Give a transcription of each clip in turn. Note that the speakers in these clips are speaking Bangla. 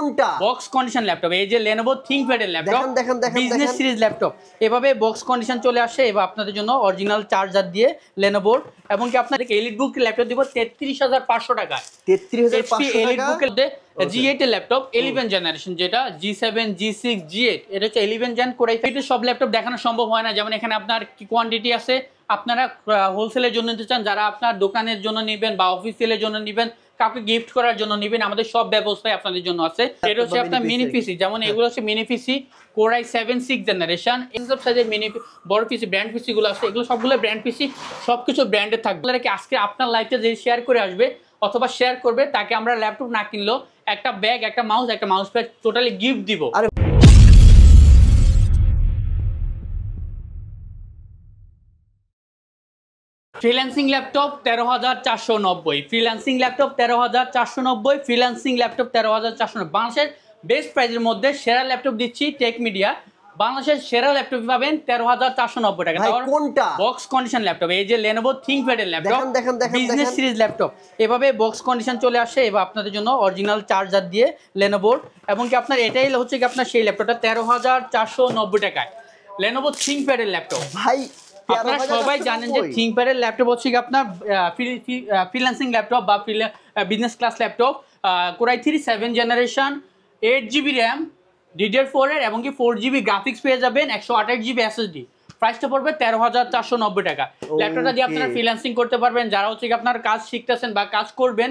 কোনটা বক্স কন্ডিশন ল্যাপটপ, এই যে Lenovo ThinkPad এর ল্যাপটপ, বিজনেস সিরিজ ল্যাপটপ, এভাবে বক্স কন্ডিশন চলে আসে। এবার আপনাদের জন্য অরিজিনাল চার্জার দিয়ে Lenovo, এবং কি আপনাদেরকে এলিটবুক ল্যাপটপ দিব 33,500 টাকায়। 33,500 টাকা। এলিটবুকের G8 এর ল্যাপটপ 11 জেনারেশন, যেটা G7 G6 G8, এটা হচ্ছে 11 জেন কোরাই। এটা সব ল্যাপটপ দেখানো সম্ভব হয় না, যেমন এখানে আপনার কি কোয়ান্টিটি আছে। আপনারা হোলসেলের জন্য নিতে চান, যারা আপনার দোকানের জন্য নেবেন বা অফিসিয়ালের জন্য নেবেন, কাউকে গিফট করার জন্য নেবেন, আমাদের সব ব্যবস্থাই আপনাদের জন্য আছে। এটা হচ্ছে আপনার মিনি পিসি, যেমন এগুলো হচ্ছে মিনি পিসি কোরাই 7 6 জেনারেশন। এইসব সাইজের মিনি বড় পিসি ব্র্যান্ড পিসি গুলো আছে, এগুলো সবগুলো ব্র্যান্ড পিসি, সবকিছু ব্র্যান্ডেড থাকবে। আজকে আপনার লাইফে যে শেয়ার করে আসবে অথবা শেয়ার করবে, তাকে আমরা ল্যাপটপ না কিনলেও একটা ব্যাগ, একটা মাউস প্যাড টোটালি গিফট দিব। Freelancing laptop 13,490, freelancing laptop 13,490, freelancing laptop 13,490। বাংলাদেশের বেস্ট প্রাইজের মধ্যে সেরা ল্যাপটপ দিচ্ছি টেক মিডিয়া। বাংলাদেশের সেরা ল্যাপটপ পাবেন 13,490 টাকা। কোনটা? বক্স কন্ডিশন ল্যাপটপ, এই যে Lenovo ThinkPad এর ল্যাপটপ, বিজনেস সিরিজ ল্যাপটপ, এভাবে বক্স কন্ডিশন চলে আসে। এবার আপনাদের জন্য অরিজিনাল চার্জার দিয়ে Lenovo, এবং কি আপনার এটাই হচ্ছে কি আপনার সেই ল্যাপটপটা 13,490 টাকায় Lenovo ThinkPad এর ল্যাপটপ। ভাই আপনারা সবাই জানেন যে ThinkPad এর ল্যাপটপ হচ্ছে কি আপনার ফ্রিল্যান্সিং ল্যাপটপ বা business class laptop, core i 3 7 generation, 8GB RAM, DDR4 এর, এবং কি 4GB গ্রাফিক্স পেয়ে যাবেন, 128GB SSD। প্রাইসটা পড়বে 13,490 টাকা। ল্যাপটপটা দিয়ে আপনারা ফ্রিল্যান্সিং করতে পারবেন। যারা হচ্ছে কি আপনার কাজ শিখতেছেন বা কাজ করবেন,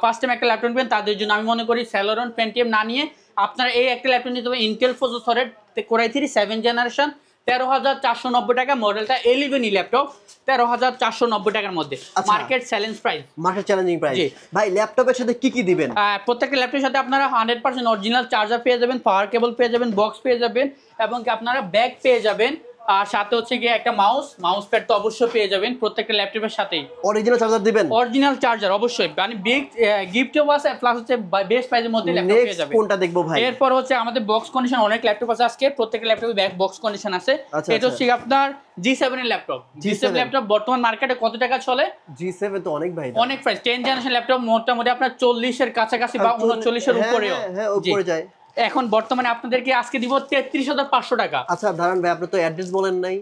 ফার্স্ট টাইম একটা ল্যাপটপ নেবেন, তাদের জন্য আমি মনে করি Celeron Pentium না নিয়ে আপনারা এই একটা ল্যাপটপ নিতে হবে, ইন্টেল প্রসেসরের কোরাই 3 7 জেনারেশন, 13,490 টাকা। মডেলটা 11 ল্যাপটপ, 13,490 টাকার মধ্যে। Market challenge price, market challenging price. ভাই ল্যাপটপের সাথে কি কি দিবেন? প্রত্যেকটা ল্যাপটপের সাথে আপনারা 100% অরিজিনাল চার্জার পেয়ে যাবেন, পাওয়ার কেবল পেয়ে যাবেন, বক্স পেয়ে যাবেন, এবং কি আপনারা ব্যাগ পেয়ে যাবেন, আর সাথে হচ্ছে গিয়ে একটা মাউস প্যাড তো অবশ্যই পেয়ে যাবেন প্রত্যেকটা ল্যাপটপের সাথেই। অরিজিনাল চার্জার দিবেন? অরিজিনাল চার্জার অবশ্যই, মানে বিগ গিফটও আছে, প্লাস হচ্ছে বেস্ট প্রাইসের মধ্যে ল্যাপটপ পেয়ে যাবেন। কোনটা দেখবো ভাই? এরপর হচ্ছে আমাদের বক্স কন্ডিশন অনেক ল্যাপটপ আছে আজকে, প্রত্যেকটা ল্যাপটপে ব্যাক বক্স কন্ডিশন আছে। এটা হচ্ছে আপনার G7 এর ল্যাপটপ। G7 ল্যাপটপ বর্তমান মার্কেটে কত টাকা চলে? G7 তো অনেক ভাই, অনেক প্রাইস। 10 জেনারেশন ল্যাপটপ মোটামুটি আপনার 40 এর কাছাকাছি বা 39 এর উপরেও। হ্যাঁ উপরে যায়। এখন বর্তমানে আপনাদেরকে আজকে দিব 33,500 টাকা। আচ্ছা দাঁড়ান ভাই, আপনি তো অ্যাড্রেস বলেন নাই।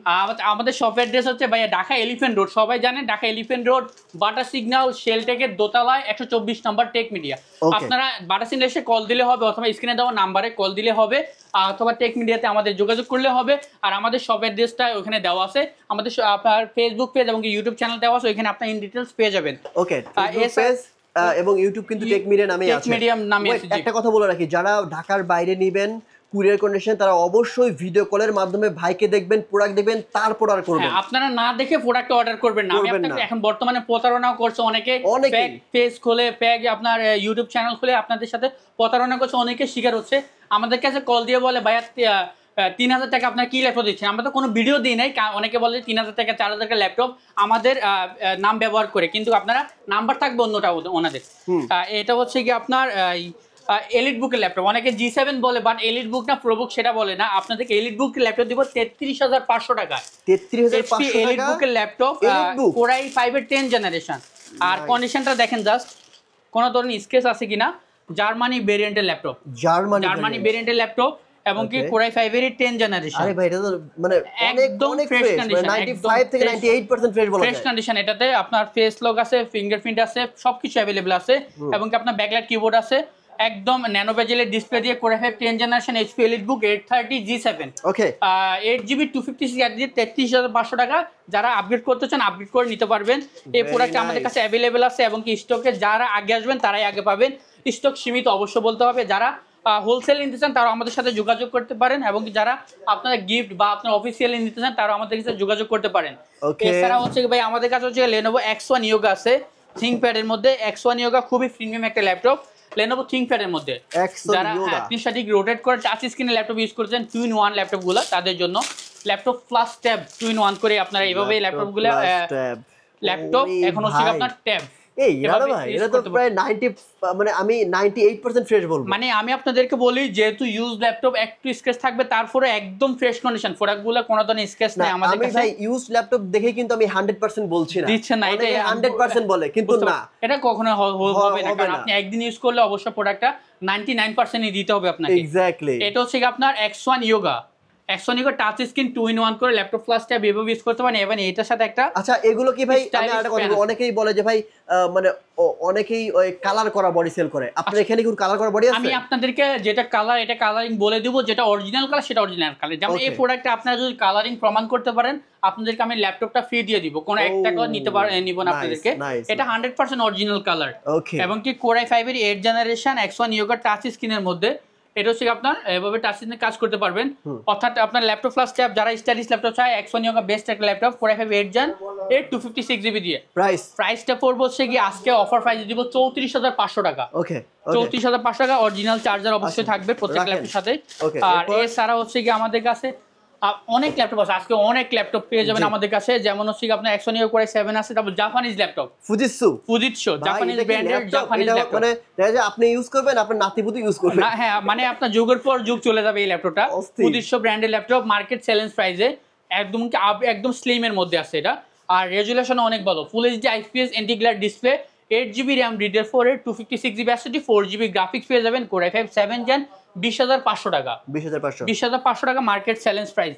আমাদের শপ অ্যাড্রেস হচ্ছে ভাই ঢাকা এলিফ্যান্ট রোড, সবাই জানেন Dhaka elephant road, Bata signal শেলটেকের দোতলায় 124 নম্বর টেক মিডিয়া। আপনারা বাটা সিগন্যাল এসে কল দিলে হবে, অথবা স্ক্রিনে দেওয়া নাম্বারে কল দিলে হবে, অথবা টেক মিডিয়াতে আমাদের যোগাযোগ করলে হবে। আর আমাদের শপ অ্যাড্রেসটা ওখানে দেওয়া আছে, আমাদের আপনার ফেসবুক পেজ এবং ইউটিউব চ্যানেল দেওয়া আছে, ওইখানে আপনার ইন ডিটেইলস পেয়ে যাবেন। ওকে, এবং ইউটিউব কিন্তু টেক মিডিয়া নামে আছে। একটা কথা বলে রাখি, যারা ঢাকার বাইরে নেবেন কুরিয়ার কন্ডিশন, তারা অবশ্যই ভিডিও কলের মাধ্যমে ভাইকে দেখবেন, প্রোডাক্ট দেখবেন, তারপর অর্ডার করবেন। আপনারা না দেখে প্রোডাক্ট অর্ডার করবেন না। আমি আপনাকে এখন বর্তমানে প্রতারণা করছে অনেকে, ফেক পেজ খুলে, ফেক আপনার ইউটিউব চ্যানেল খুলে আপনাদের সাথে প্রতারণা করছে, অনেকে শিকার হচ্ছে। আমাদের কাছে কল দিয়ে বলে ভাইয়া 3,000 টাকা আপনার কি ল্যাপটপ দিচ্ছেন, আমরা তো কোনো ভিডিও দিই নাই। অনেকে বলে 3,000 টাকা 4,000 টাকা ল্যাপটপ আমাদের নাম ব্যবহার করে, কিন্তু আপনারা নাম্বার থাকবে অন্যটা ওনাদের। এটা হচ্ছে কি আপনার এলিট বুকের ল্যাপটপ, অনেকে G7 বলে, বাট এলিট বুক না প্রোবুক সেটা বলে না। আপনাদেরকে এলিট বুক ল্যাপটপ দিব 33,500 টাকা। 33,500 টাকা এলিট বুকের ল্যাপটপ, কোরাই 5 এর 10 জেনারেশন। আর কন্ডিশনটা দেখেন জাস্ট, কোন ধরনের স্ক্র্যাচ আছে কিনা। জার্মানি ভেরিয়েন্টের ল্যাপটপ, জার্মানি ভেরিয়েন্টের ল্যাপটপ, এবং কি কোরাই 5 এর 10 জেনারেশন। আরে ভাই এটা তো মানে একদম ফ্রেশ কন্ডিশন, 95 থেকে 98% ফ্রেশ বলা যায়। Fresh condition. এটাতে আপনার ফেস লক আছে, ফিঙ্গারপ্রিন্ট আছে, সবকিছু अवेलेबल আছে, এবং কি আপনার ব্যাকলাইট কিবোর্ড আছে, একদম ন্যানো বেজেলের ডিসপ্লে দিয়ে core i 5 10 generation HP EliteBook 830 G7। ওকে, 8GB 256 দিয়ে 33,500 টাকা। যারা আপগ্রেড করতে চান আপগ্রেড করে নিতে পারবেন। এই প্রোডাক্ট আমাদের কাছে अवेलेबल আছে, এবং কি স্টকে যারা আগে আসবেন তারাই আগে পাবেন। স্টক সীমিত অবশ্য বলতে হবে। যারা হোলসেল নিতে চান তারা আমাদের সাথে যোগাযোগ করতে পারেন, এবং যারা আপনারা গিফট বা আপনার অফিসিয়াল নিতে চান তারা আমাদের সাথে যোগাযোগ করতে পারেন। এছাড়া হচ্ছে ভাই আমাদের কাছে হচ্ছে Lenovo X1 Yoga আছে ThinkPad এর মধ্যে। X1 Yoga খুবই প্রিমিয়াম একটা ল্যাপটপ Lenovo ThinkPad এর মধ্যে। যারা 360 রোটেট করে টাচ স্ক্রিনের ল্যাপটপ ইউজ করছেন, 2-in-1 ল্যাপটপগুলো তাদের জন্য। ল্যাপটপ প্লাস ট্যাব 2-in-1 করে আপনারা এইভাবে ল্যাপটপগুলো ল্যাপটপ এখন হচ্ছে আপনার ট্যাব এই রানা ভাই এটা তো প্রায় 90 মানে আমি 98% ফ্রেশ বলবো। মানে আমি আপনাদেরকে বলি যেহেতু ইউজ ল্যাপটপ একটু স্ক্র্যাচ থাকবে, তারপরে একদম ফ্রেশ কন্ডিশন, প্রোডাক্টগুলো কোনো ধরনের স্ক্র্যাচ নাই আমাদের কাছে। আমি ভাই ইউজ ল্যাপটপ দেখে কিন্তু আমি 100% বলছি না, দিচ্ছেন না, এটা 100% বলে কিন্তু না, এটা কখনো হবে না, কারণ আপনি একদিন ইউজ করলে অবশ্যই প্রোডাক্টটা 99%ই দিতে হবে আপনাকে। এক্স্যাক্টলি। এটা হচ্ছে কি আপনার X1 Yoga touch screen 2-in-1 করে ল্যাপটপ ফ্ল্যাশ ট্যাব এভাবে ইউজ করতে পারেন। এবং এটার সাথে একটা আচ্ছা এগুলো কি ভাই আমি একটা কথা বলবো, অনেকেই বলে যে ভাই মানে অনেকেই ওই কালার করা বডি সেল করে, আপনার এখানে কি কালার করা বডি আছে? আমি আপনাদেরকে যেটা কালার এটা কালারিং বলে দিব, যেটা অরিজিনাল কালার সেটা অরিজিনাল কালার। যেমন এই প্রোডাক্টটা আপনারা যদি কালারিং প্রমাণ করতে পারেন, আপনাদেরকে আমি ল্যাপটপটা ফ্রি দিয়ে দিব, কোনো 1 টাকা নিব না আপনাদেরকে। এটা 100% অরিজিনাল কালার। এবং কি Core i5 এর 8th generation X1 Yoga touch স্ক্রিনের মধ্যে এটা হচ্ছে আপনার এভাবে টাচ স্ক্রিনে কাজ করতে পারবেন। অর্থাৎ আপনার ল্যাপটপ ফ্ল্যাশ ট্যাব যারা স্টাইলিশ ল্যাপটপ চায়, X1 Yoga বেস্ট একটা laptop Core i5 8th Gen 256GB দিয়ে। প্রাইসটা পড়বে হচ্ছে কি আজকে অফার প্রাইস দিব 34500 টাকা। ওকে 34500 টাকা। অরিজিনাল চার্জার অবশ্যই থাকবে প্রত্যেক ল্যাপটপের সাথে। আর এছাড়া হচ্ছে কি আমাদের কাছে অনেক ল্যাপটপ আছে, আজকে অনেক ল্যাপটপ পেয়ে যাবেন আমাদের কাছে। যেমন হচ্ছে কি আপনার X1 Yoga Core i7 আছে, তারপর জাপানিজ ল্যাপটপ ফুজিৎসু জাপানিজ ব্র্যান্ডের জাপানিজ ল্যাপটপ, মানে দেখা যায় আপনি ইউজ করবেন, আপনার নাতিপুতি ইউজ করবে না। হ্যাঁ, মানে আপনার যুগের পর যুগ চলে যাবে এই ল্যাপটপটা। ফুজিৎসু ব্র্যান্ডের ল্যাপটপ, মার্কেট চ্যালেঞ্জ প্রাইসে একদম স্লিম এর মধ্যে আছে এটা। আর রেজুলেশন অনেক ভালো, full HD IPS anti-glare display, 8GB RAM DDR4 এর 256GB SSD, 4GB গ্রাফিক্স পেয়ে যাবেন। Core i5 7th Gen 20500 টাকা। 20500 টাকা মার্কেট চ্যালেঞ্জ প্রাইস।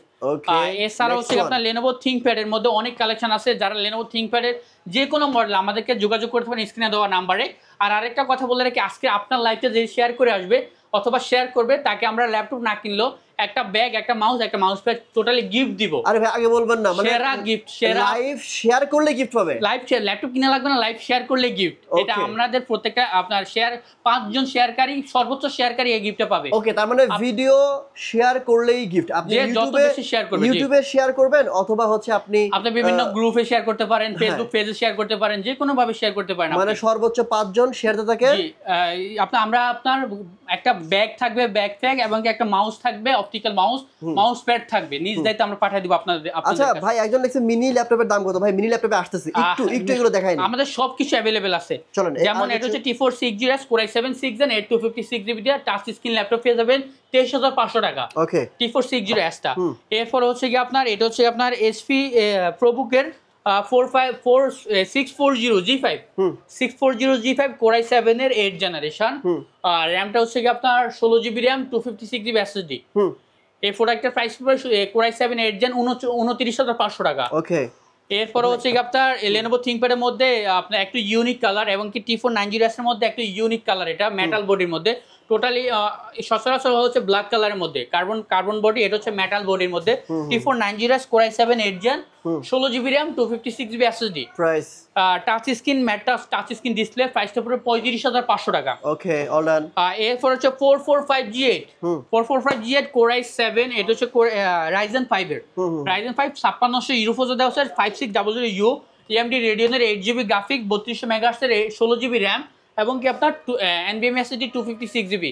এছাড়া হচ্ছে আপনার Lenovo ThinkPad এর মধ্যে অনেক কালেকশন আছে। যারা Lenovo ThinkPad এর যে কোনো মডেল আমাদেরকে যোগাযোগ করতে পারেন স্ক্রিনে দেওয়া নাম্বারে। আর আরেকটা কথা বলে রাখি, আজকে আপনার লাইভটা যে শেয়ার করে আসবে অথবা শেয়ার করবে তাকে আমরা ল্যাপটপ না কিনলেও একটা ব্যাগ, একটা মাউস প্যাড টোটালি গিফট দিব। আরে ভাই আগে বলবেন না, মানে সেরা গিফট, সেরা লাইভ শেয়ার করলে গিফট পাবে। লাইভ শেয়ার, ল্যাপটপ কিনা লাগবে না, লাইভ শেয়ার করলে গিফট। এটা আমাদের প্রত্যেকটা আপনার শেয়ার 5 জন শেয়ারকারী, সর্বোচ্চ শেয়ারকারী এই গিফটটা পাবে। ওকে, তার মানে ভিডিও শেয়ার করলেই গিফট। আপনি ইউটিউবে শেয়ার করবেন অথবা হচ্ছে আপনি বিভিন্ন গ্রুপে শেয়ার করতে পারেন, ফেসবুক পেজে শেয়ার করতে পারেন, যে কোনো ভাবে শেয়ার করতে পারেন। মানে সর্বোচ্চ 5 জন শেয়ার দিতে থাকে। আমরা আপনার একটা ব্যাগ থাকবে, ব্যাকপ্যাক, এবং একটা মাউস থাকবে, অপটিক্যাল মাউস প্যাড থাকবে, নিজ দায়িত্বে আমরা পাঠিয়ে দিব আপনাদের। আচ্ছা ভাই, একজন লিখছে মিনি ল্যাপটপের দাম কত? ভাই মিনি ল্যাপটপে আসতেছে, একটু এগুলো দেখাই না। আমাদের সবকিছু अवेलेबल আছে। যেমন এটা হচ্ছে T4 6GS Core i7 6 Gen 256GB দিয়ে টাচ স্ক্রিন ল্যাপটপ পেয়ে যাবেন 23500 টাকা। ওকে, T4 6GS টা। এরপর হচ্ছে কি আপনার এটা হচ্ছে আপনার HP ProBook এর 640G5 Core i7 এর 8th জেনারেশন। আর র‍্যামটা হচ্ছে কি আপনার 16GB RAM 256GB SSD। এই প্রোডাক্টের প্রাইস পড়বে Core i7 8th Gen 29500 টাকা। ওকে, এরপর হচ্ছে কি আপনার Lenovo ThinkPad এর মধ্যে আপনার একটু ইউনিক কালার, এবং কি T4 9GS এর মধ্যে একটু ইউনিক কালার, এটা মেটাল বডির মধ্যে। টোটালি সচরাচর হচ্ছে ব্ল্যাক কালারের মধ্যে, কার্বন বডি, এটা হচ্ছে মেটাল বডির মধ্যে। T4 9GS Core i7 8th Gen 16GB RAM 256GB SSD। Price touch screen touch screen display, প্রাইসটা পুরো 35500 টাকা। ওকে, অল ডান। এরপর হচ্ছে 445G8 Core i7, এটা হচ্ছে Ryzen 5 এর Ryzen 5 5600 ইউরোফোজে দেওয়া আছে, 5600U AMD Radeon-এর 8GB graphic, 3200 MHz এর 16GB RAM, এবং কি আপনার NVMe SSD 256GB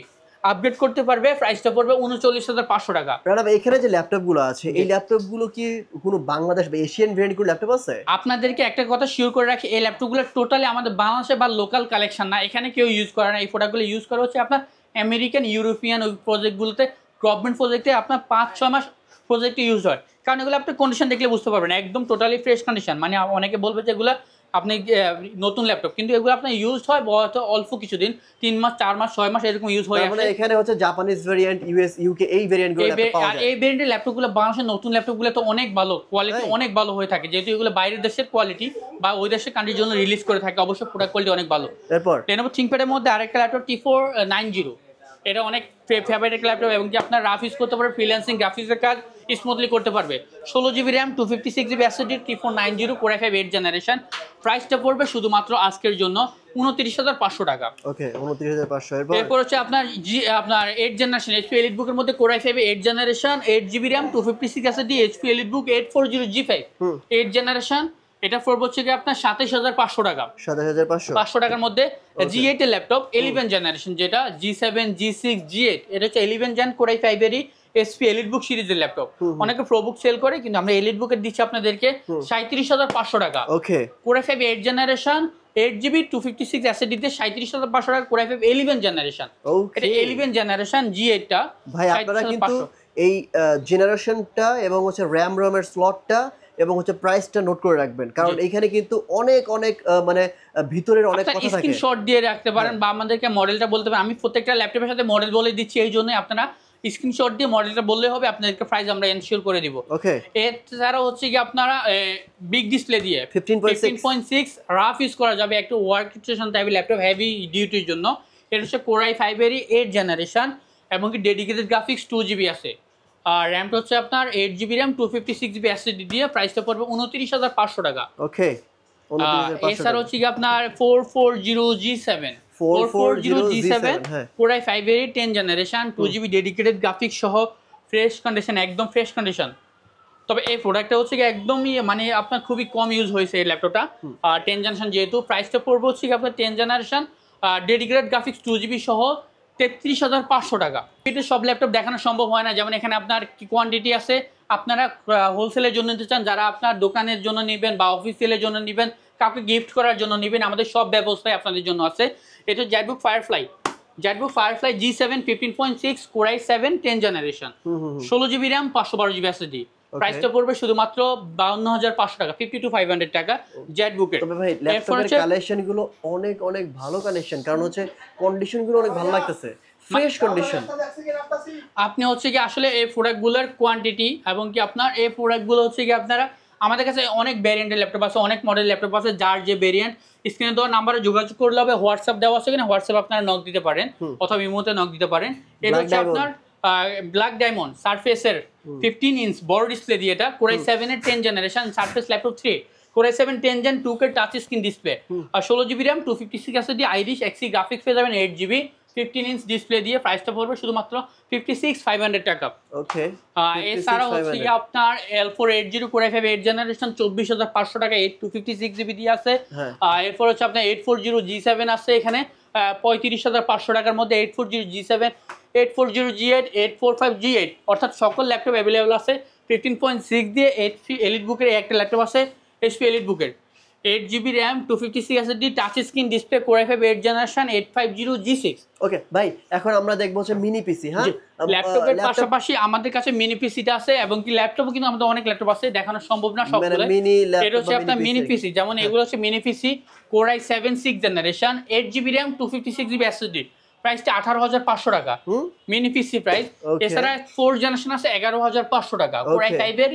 আপডেট করতে পারবে। প্রাইসটা পড়বে 39500 টাকা। রানা, এখানে যে ল্যাপটপগুলো আছে, এই ল্যাপটপগুলো কি কোনো বাংলাদেশ বা এশিয়ান ব্র্যান্ডের কোনো ল্যাপটপ আছে? আপনাদেরকে একটা কথা শিওর করে রাখি, এই ল্যাপটপগুলো টোটালি আমাদের বাংলাদেশে বা লোকাল কালেকশন না, এখানে কেউ ইউজ করে না। এই প্রোডাক্টগুলো ইউজ করা হচ্ছে আপনার আমেরিকান, ইউরোপিয়ান ওই প্রজেক্টগুলোতে, গভর্নমেন্ট প্রজেক্টে আপনার 5-6 মাস প্রজেক্টে ইউজ হয়। কারণ এগুলো আপনি কন্ডিশন দেখলে বুঝতে পারবেন একদম টোটালি ফ্রেশ কন্ডিশন। মানে অনেকে বলবে যে এগুলো আপনি নতুন ল্যাপটপ, কিন্তু এগুলো আপনার ইউজ হয় অল্প কিছুদিন, 3 মাস 4 মাস 6 মাস এরকম ইউজ হয়। মানে এখানে হচ্ছে জাপানিজ ভেরিয়েন্ট, ইউএস ইউকে এই ভেরিয়েন্টগুলো পাওয়া যায়। এই ভেরিয়েন্টের ল্যাপটপগুলো বাংলাদেশের নতুন ল্যাপটপগুলো তো অনেক ভালো কোয়ালিটি, অনেক ভালো হয়ে থাকে, যেহেতু এগুলো বাইরের দেশের কোয়ালিটি বা ওই দেশের কান্ট্রির জন্য রিলিজ করে থাকে, অবশ্যই প্রোডাক্ট কোয়ালিটি অনেক ভালো। এরপর Lenovo ThinkPad এর মধ্যে আরেকটা ল্যাপটপ T4 90, এটা অনেক ফেভারিট একটা ল্যাপটপ, এবং কি আপনার রাফ ইউজ করতে পারবে, ফ্রিল্যান্সিং গ্রাফিক্সের কাজ স্মুথলি করতে পারবে। 16GB RAM 256GB SSD T4 90 Core i5 8th generation. প্রাইসটা পড়বে শুধুমাত্র আজকের জন্য 29500 টাকা। ওকে, 29500। এরপর হচ্ছে আপনার 8th জেনারেশন HP EliteBook এর মধ্যে Core i5 8th generation 8GB RAM 256 SSD HP EliteBook 840G5 8th generation. এটা পড়বে হচ্ছে কি আপনার 27500 টাকা। 27500 টাকার মধ্যে G8 এর ল্যাপটপ 11th জেনারেশন, যেটা G7 G6 G8, এটা হচ্ছে 11th Gen Core i5 এরই HP EliteBook সিরিজের ল্যাপটপ। অনেকে ProBook সেল করে, কিন্তু আমরা EliteBook এর দিচ্ছি আপনাদেরকে 37500 টাকা। ওকে, Core i5 8th generation 8GB 256 SSD তে 37500 টাকা Core i5 11 জেনারেশন। এটা 11 জেনারেশন G8 টা ভাই আপনারা কিন্তু এই জেনারেশনটা এবং হচ্ছে RAM ROM এর স্লটটা এবং হচ্ছে প্রাইসটা নোট করে রাখবেন, কারণ এখানে কিন্তু অনেক মানে ভিতরের অনেক কথা থাকে। স্ক্রিনশট দিয়ে রাখতে পারেন বা আমাদেরকে মডেলটা বলতে পারেন। আমি প্রত্যেকটা ল্যাপটপের সাথে মডেল বলে দিচ্ছি, এই জন্যই আপনারা স্ক্রিনশট দিয়ে মডেলটা বললেই হবে, আপনাদেরকে প্রাইস আমরা এনশিওর করে দিব। ওকে, এছাড়াও হচ্ছে কি আপনারা বিগ ডিসপ্লে দিয়ে 15.6 রাফ ইউজ করা যাবে, একটু ওয়ার্ক স্টেশন টাইপের ল্যাপটপ হেভি ডিউটির জন্য। এটা হচ্ছে Core i5 এরই 8 জেনারেশন এবং কি ডেডিকেটেড গ্রাফিক্স 2GB আছে। আর র্যামটা হচ্ছে আপনার 8GB র্যাম 256GB SSD দিয়ে প্রাইসটা পড়বে 29,500 টাকা। ওকে, এছাড়া হচ্ছে কি আপনার 440G7 Core i5 এর 10 জেনারেশন 2GB ডেডিকেটেড গ্রাফিক্স সহ ফ্রেশ কন্ডিশন, একদম ফ্রেশ কন্ডিশন। তবে এই প্রোডাক্টটা হচ্ছে কি একদমই মানে আপনার খুবই কম ইউজ হয়েছে এই ল্যাপটপটা। 10 জেনারেশন যেহেতু প্রাইসটা পড়বে হচ্ছে কি আপনার 10 জেনারেশন ডেডিকেটেড গ্রাফিক্স 2GB সহ 33,500 টাকা। এটা সব ল্যাপটপ দেখানো সম্ভব হয় না, যেমন এখানে আপনার কি কোয়ান্টিটি আছে, আপনারা হোলসেলের জন্য নিতে চান, যারা আপনার দোকানের জন্য নেবেন বা অফিসিয়ালের জন্য নেবেন, কাউকে গিফট করার জন্য নেবেন, আমাদের সব ব্যবস্থাই আপনাদের জন্য আছে। এটা Jetbook firefly G7 15.6 Core i7 10 generation 16GB RAM 512GB SSD। প্রাইসটা পড়বে শুধুমাত্র 52,500 টাকা, 52,500 টাকা জেটবুকের। তবে ভাই ল্যাপটপের কালেকশনগুলো অনেক ভালো কালেকশন, কারণ হচ্ছে কন্ডিশনগুলো অনেক ভালো লাগতেছে, ফ্রেশ কন্ডিশন। আপনি হচ্ছে কি আসলে এই প্রোডাক্টগুলোর কোয়ান্টিটি এবং কি আপনার এই প্রোডাক্টগুলো হচ্ছে কি আপনারা আমাদের কাছে অনেক ভ্যারিয়েন্টের ল্যাপটপ আছে, অনেক মডেল ল্যাপটপ আছে, যার যে ভ্যারিয়েন্ট স্ক্রিনে দেওয়া নাম্বারে যোগাযোগ করলে হবে। হোয়াটসঅ্যাপ দেওয়া আছে কিনা হোয়াটসঅ্যাপ আপনারা নক দিতে পারেন অথবা ইমোতে নক দিতে পারেন। এটা হচ্ছে আপনার ব্ল্যাক ডায়মন্ড সারফেসের 15 ইঞ্চ বড় ডিসপ্লে দিয়ে, এটা Core i7 এর 10 generation Surface laptop 3 Core i7 10 Gen 2K touch screen display আর 16GB RAM 256 SSD Iris XC graphics পেয়ে যাবেন 8GB 15 ইঞ্চ ডিসপ্লে দিয়ে। প্রাইসটা পড়বে শুধুমাত্র 56,500 টাকা। ওকে, এছাড়াও হচ্ছে কি আপনার L4 80 Core i5 8 জেনারেশন 24,500 টাকা 256GB দিয়ে আছে। এরপর হচ্ছে আপনার 840G7 আছে এখানে 35,500 টাকার মধ্যে 840G7 840G8 845G8 অর্থাৎ সকল ল্যাপটপ অ্যাভেলেবল আছে। 15.6 দিয়ে HP এলিটবুকের একটা ল্যাপটপ আছে, HP এলিটবুকের 8GB RAM 256 SSD touch screen display Core i5 8 generation 850G6। ওকে ভাই, এখন আমরা দেখবো হচ্ছে মিনি পিসি। হ্যাঁ, ল্যাপটপের পাশাপাশি আমাদের কাছে মিনি পিসিটা আছে এবং কি ল্যাপটপও কিন্তু আমাদের অনেক ল্যাপটপ আছে, দেখানো সম্ভব না সবগুলো। এটা হচ্ছে আপনার মিনি পিসি, যেমন এগুলো হচ্ছে মিনি পিসি Core i7 6 generation 8GB RAM 256GB SSD প্রাইসটা 18,500 টাকা মিনি পিসি প্রাইস। এছাড়া 4 জেনারেশন আছে 11,500 টাকা Core i5 এর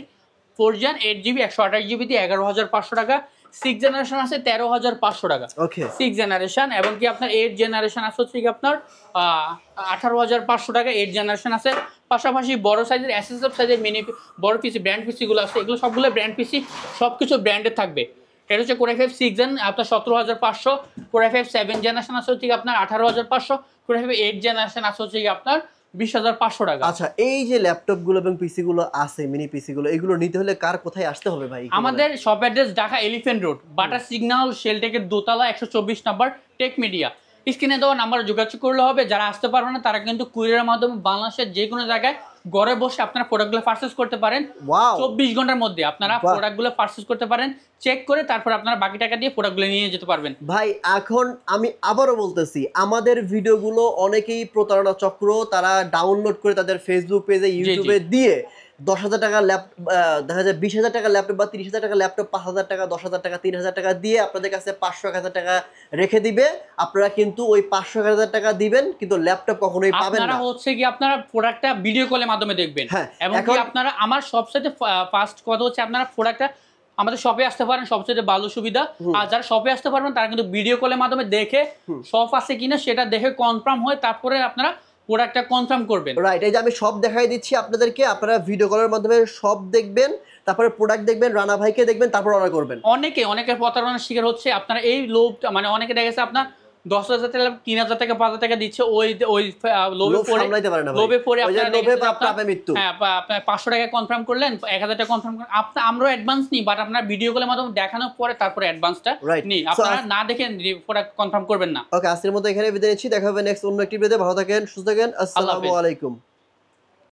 4 জেন 8GB 128GB দিয়ে 11,500 টাকা। 6 জেনারেশন আছে 13,500 টাকা 6 জেনারেশন এবং কি আপনার 8 জেনারেশন আছে হচ্ছে কি আপনার 18,500 টাকা 8 জেনারেশন আছে। পাশাপাশি বড় সাইজের এসএসএফ সাইজের মিনি বড় পিসি ব্র্যান্ড পিসিগুলো আছে, এগুলো সবগুলো ব্র্যান্ড পিসি, সবকিছু ব্র্যান্ডের থাকবে। এটা হচ্ছে Core i5 6 জেন আপনার 17,500, Core i5 7 জেনারেশন আছে হচ্ছে কি আপনার 18,500, Core i5 8 জেনারেশন আছে হচ্ছে কি আপনার 20,500 টাকা। আচ্ছা, এই যে ল্যাপটপগুলো এবং পিসিগুলো আছে মিনি পিসিগুলো, এগুলো নিতে হলে কার কোথায় আসতে হবে ভাই? আমাদের shop address Dhaka elephant road বাটার সিগন্যাল শেলটেকের দোতলা 124 নম্বর টেক মিডিয়া। স্ক্রিনে দেওয়া নাম্বারে যোগাযোগ করলে হবে। যারা আসতে পারবে না তারা কিন্তু কুরিয়ারের মাধ্যমে বাংলাদেশের যে কোনো জায়গায় ঘরে বসে আপনারা প্রোডাক্টগুলো পারচেজ করতে পারেন। 24 ঘন্টার মধ্যে আপনারা প্রোডাক্টগুলো পারচেজ করতে পারেন, চেক করে তারপর আপনারা বাকি টাকা দিয়ে প্রোডাক্টগুলো নিয়ে যেতে পারবেন। ভাই এখন আমি আবারও বলতেছি, আমাদের ভিডিওগুলো অনেকেই প্রতারণা চক্র তারা ডাউনলোড করে তাদের ফেসবুক পেজে ইউটিউবে দিয়ে 10,000 টাকা ল্যাপটপ, দেখা যায় 20,000 টাকা ল্যাপটপ বা 30,000 টাকা ল্যাপটপ 5,000 টাকা 10,000 টাকা 3,000 টাকা দিয়ে আপনাদের কাছে 500-1,000 টাকা রেখে দিবে। আপনারা কিন্তু ওই 500-1,000 টাকা দিবেন কিন্তু ল্যাপটপ কখনোই পাবেন না। আপনারা হচ্ছে কি আপনারা প্রোডাক্টটা ভিডিও কলের মাধ্যমে দেখবেন এবং কি আপনারা আমার সবচেয়ে ফার্স্ট কথা হচ্ছে আপনারা প্রোডাক্টটা আমাদের শপে আসতে পারেন, সবচেয়ে ভালো সুবিধা। আর যারা শপে আসতে পারবেন তারা কিন্তু ভিডিও কলের মাধ্যমে দেখে শপ আছে কিনা সেটা দেখে কনফার্ম হয় তারপরে আপনারা প্রোডাক্টটা কনফার্ম করবেন। রাইট, এই যে আমি সব দেখাই দিচ্ছি আপনাদেরকে, আপনারা ভিডিও কলের মাধ্যমে সব দেখবেন, তারপরে প্রোডাক্ট দেখবেন, রানা ভাইকে দেখবেন, তারপর অর্ডার করবেন। অনেকের প্রতারণার শিকার হচ্ছে। আপনারা এই লোভটা মানে অনেকে দেখেছে আপনার 10,000 টাকা 3,000 টাকা 5,000 টাকা দিচ্ছে ওই লোভে পড়ে আপনার মৃত্যু। হ্যাঁ, আপনার 500 টাকা কনফার্ম করলেন, 1,000 টাকা কনফার্ম করলেন, আমরাও অ্যাডভান্স নিই, বাট আপনার ভিডিও কলের মাধ্যমে দেখানোর পরে তারপরে অ্যাডভান্সটা নিই। আপনারা না দেখে প্রোডাক্ট কনফার্ম করবেন না। ওকে, আজকের মতো এখানে বিদায় নিচ্ছি, দেখা হবে নেক্সট অন্য একটি ভিডিওতে। ভালো থাকেন, সুস্থ থাকেন, আসসালামু আলাইকুম।